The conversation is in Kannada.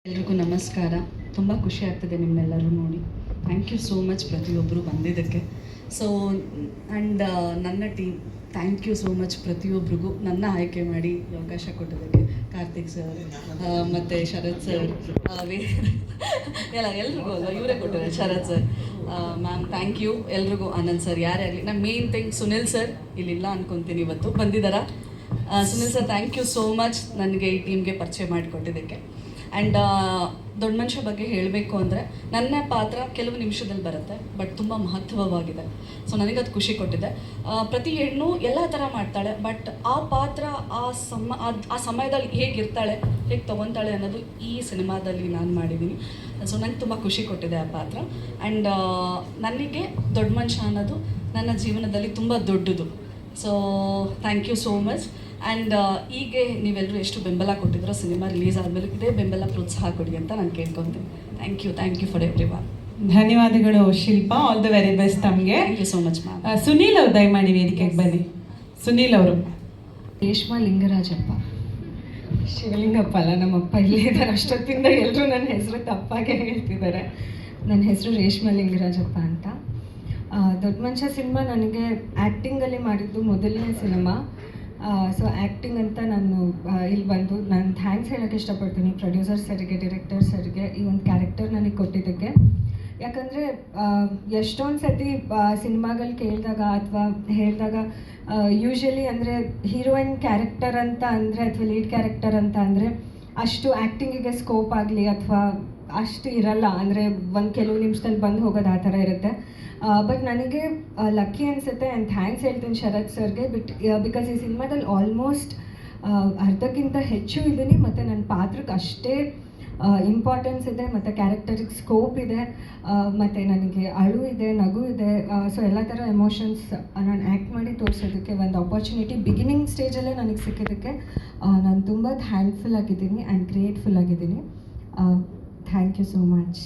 ಎಲ್ರಿಗೂ ನಮಸ್ಕಾರ. ತುಂಬ ಖುಷಿ ಆಗ್ತದೆ ನಿಮ್ಮೆಲ್ಲರೂ ನೋಡಿ. ಥ್ಯಾಂಕ್ ಯು ಸೋ ಮಚ್ ಪ್ರತಿಯೊಬ್ಬರು ಬಂದಿದ್ದಕ್ಕೆ. ಸೊ ಆ್ಯಂಡ್ ನನ್ನ team, thank you so much ಪ್ರತಿಯೊಬ್ಬರಿಗೂ ನನ್ನ ಆಯ್ಕೆ ಮಾಡಿ ಈ ಅವಕಾಶ ಕೊಟ್ಟಿದ್ದಕ್ಕೆ. ಕಾರ್ತಿಕ್ ಸರ್ ಮತ್ತು ಶರತ್ ಸರ್, ಎಲ್ರಿಗೂ ಅಲ್ಲ ಇವರೇ ಕೊಟ್ಟಿದ್ದಾರೆ, ಶರತ್ ಸರ್ ಮ್ಯಾಮ್ ಥ್ಯಾಂಕ್ ಯು ಎಲ್ರಿಗೂ. ಆನಂದ್ ಸರ್, ಯಾರೇ ಆಗಲಿ. ನಮ್ಮ ಮೇನ್ ಥಿಂಗ್ ಸುನಿಲ್ ಸರ್ ಇಲ್ಲಿಲ್ಲ ಅನ್ಕೊತೀನಿ, ಇವತ್ತು ಬಂದಿದ್ದಾರಾ? Sunil sir thank you so much ನನಗೆ ಈ ಟೀಮ್ಗೆ ಪರಿಚಯ ಮಾಡಿಕೊಟ್ಟಿದ್ದಕ್ಕೆ. ಆ್ಯಂಡ್ ದೊಡ್ಡ ಮನುಷ್ಯ ಬಗ್ಗೆ ಹೇಳಬೇಕು ಅಂದರೆ ನನ್ನ ಪಾತ್ರ ಕೆಲವು ನಿಮಿಷದಲ್ಲಿ ಬರುತ್ತೆ, ಬಟ್ ತುಂಬ ಮಹತ್ವವಾಗಿದೆ. ಸೊ ನನಗದು ಖುಷಿ ಕೊಟ್ಟಿದೆ. ಪ್ರತಿ ಹೆಣ್ಣು ಎಲ್ಲ ಥರ ಮಾಡ್ತಾಳೆ, ಬಟ್ ಆ ಪಾತ್ರ ಆ ಸಮಯದಲ್ಲಿ ಹೇಗಿರ್ತಾಳೆ, ಹೇಗೆ ತೊಗೊತಾಳೆ ಅನ್ನೋದು ಈ ಸಿನಿಮಾದಲ್ಲಿ ನಾನು ಮಾಡಿದ್ದೀನಿ. ಸೊ ನಂಗೆ ತುಂಬ ಖುಷಿ ಕೊಟ್ಟಿದೆ ಆ ಪಾತ್ರ. ಆ್ಯಂಡ್ ನನಗೆ ದೊಡ್ಡ ಮನುಷ್ಯ ಅನ್ನೋದು ನನ್ನ ಜೀವನದಲ್ಲಿ ತುಂಬ ದೊಡ್ಡದು. So thank you so much. And ಹೀಗೆ ನೀವೆಲ್ಲರೂ ಎಷ್ಟು ಬೆಂಬಲ ಕೊಟ್ಟಿದ್ರೋ ಸಿನಿಮಾ ರಿಲೀಸ್ ಆದಮೇಲೆ ಇದೇ ಬೆಂಬಲ ಪ್ರೋತ್ಸಾಹ ಕೊಡಿ ಅಂತ ನಾನು ಕೇಳ್ಕೊತೀನಿ. Thank you for everyone. ಧನ್ಯವಾದಗಳು Shilpa, all the very best ತಮಗೆ. Thank you so much ma'am. Sunil ಅವರು ದಯಮಾಡಿ ವೇದಿಕೆಗೆ ಬನ್ನಿ. ಸುನೀಲ್ ಅವರು. ರೇಷ್ಮಾ ಲಿಂಗರಾಜಪ್ಪ, ಶಿವಲಿಂಗಪ್ಪ ಅಲ್ಲ, ನಮ್ಮಪ್ಪ ಇಲ್ಲೇ ಇದ್ದಾರೆ. ಅಷ್ಟೊತ್ತಿಂದ ಎಲ್ಲರೂ ನನ್ನ ಹೆಸರು ತಪ್ಪಾಗೆ ಹೇಳ್ತಿದ್ದಾರೆ. ನನ್ನ ಹೆಸರು ರೇಷ್ಮಾ ಲಿಂಗರಾಜಪ್ಪ ಅಂತ. ದೊಡ್ಡ ಮನುಷ್ಯ ಸಿನಿಮಾ ನನಗೆ ಆ್ಯಕ್ಟಿಂಗಲ್ಲಿ ಮಾಡಿದ್ದು ಮೊದಲನೇ ಸಿನಿಮಾ. ಸೊ ಆ್ಯಕ್ಟಿಂಗ್ ಅಂತ ನಾನು ಇಲ್ಲಿ ಬಂದು ನಾನು ಥ್ಯಾಂಕ್ಸ್ ಹೇಳೋಕ್ಕೆ ಇಷ್ಟಪಡ್ತೀನಿ ಪ್ರೊಡ್ಯೂಸರ್ ಸರ್ಗೆ, ಡೈರೆಕ್ಟರ್ ಸರ್ಗೆ ಈ ಒಂದು ಕ್ಯಾರೆಕ್ಟರ್ ನನಗೆ ಕೊಟ್ಟಿದ್ದಕ್ಕೆ. ಯಾಕಂದರೆ ಎಷ್ಟೊಂದು ಸತಿ ಸಿನಿಮಾಗಳು ಕೇಳಿದಾಗ ಅಥವಾ ಹೇಳಿದಾಗ ಯೂಶ್ವಲಿ ಅಂದರೆ ಹೀರೋಯಿನ್ ಕ್ಯಾರೆಕ್ಟರ್ ಅಂತ ಅಂದರೆ ಅಥವಾ ಲೀಡ್ ಕ್ಯಾರೆಕ್ಟರ್ ಅಂತ ಅಂದರೆ ಅಷ್ಟು ಆ್ಯಕ್ಟಿಂಗಿಗೆ ಸ್ಕೋಪ್ ಆಗಲಿ ಅಥವಾ ಅಷ್ಟು ಇರಲ್ಲ, ಅಂದರೆ ಒಂದು ಕೆಲವು ನಿಮಿಷದಲ್ಲಿ ಬಂದು ಹೋಗೋದು ಆ ಥರ ಇರುತ್ತೆ. ಬಟ್ ನನಗೆ ಲಕ್ಕಿ ಅನಿಸುತ್ತೆ. ಆ್ಯಂಡ್ ಥ್ಯಾಂಕ್ಸ್ ಹೇಳ್ತೀನಿ ಶರತ್ ಸರ್ಗೆ. ಬಿಕಾಸ್ ಈ ಸಿನಿಮಾದಲ್ಲಿ ಆಲ್ಮೋಸ್ಟ್ ಅರ್ಧಕ್ಕಿಂತ ಹೆಚ್ಚು ಇದ್ದೀನಿ, ಮತ್ತು ನನ್ನ ಪಾತ್ರಕ್ಕೆ ಅಷ್ಟೇ ಇಂಪಾರ್ಟೆನ್ಸ್ ಇದೆ, ಮತ್ತು ಕ್ಯಾರೆಕ್ಟರಿಗೆ ಸ್ಕೋಪ್ ಇದೆ, ಮತ್ತು ನನಗೆ ಅಳು ಇದೆ, ನಗು ಇದೆ. ಸೊ ಎಲ್ಲ ಥರ ಎಮೋಷನ್ಸ್ ನಾನು ಆ್ಯಕ್ಟ್ ಮಾಡಿ ತೋರಿಸೋದಕ್ಕೆ ಒಂದು ಆಪರ್ಚುನಿಟಿ ಬಿಗಿನಿಂಗ್ ಸ್ಟೇಜಲ್ಲೇ ನನಗೆ ಸಿಕ್ಕಿದ್ದಕ್ಕೆ ನಾನು ತುಂಬ ಥ್ಯಾಂಕ್ಫುಲ್ ಆಗಿದ್ದೀನಿ ಆ್ಯಂಡ್ ಗ್ರೇಟ್ಫುಲ್ ಆಗಿದ್ದೀನಿ. Thank you so much.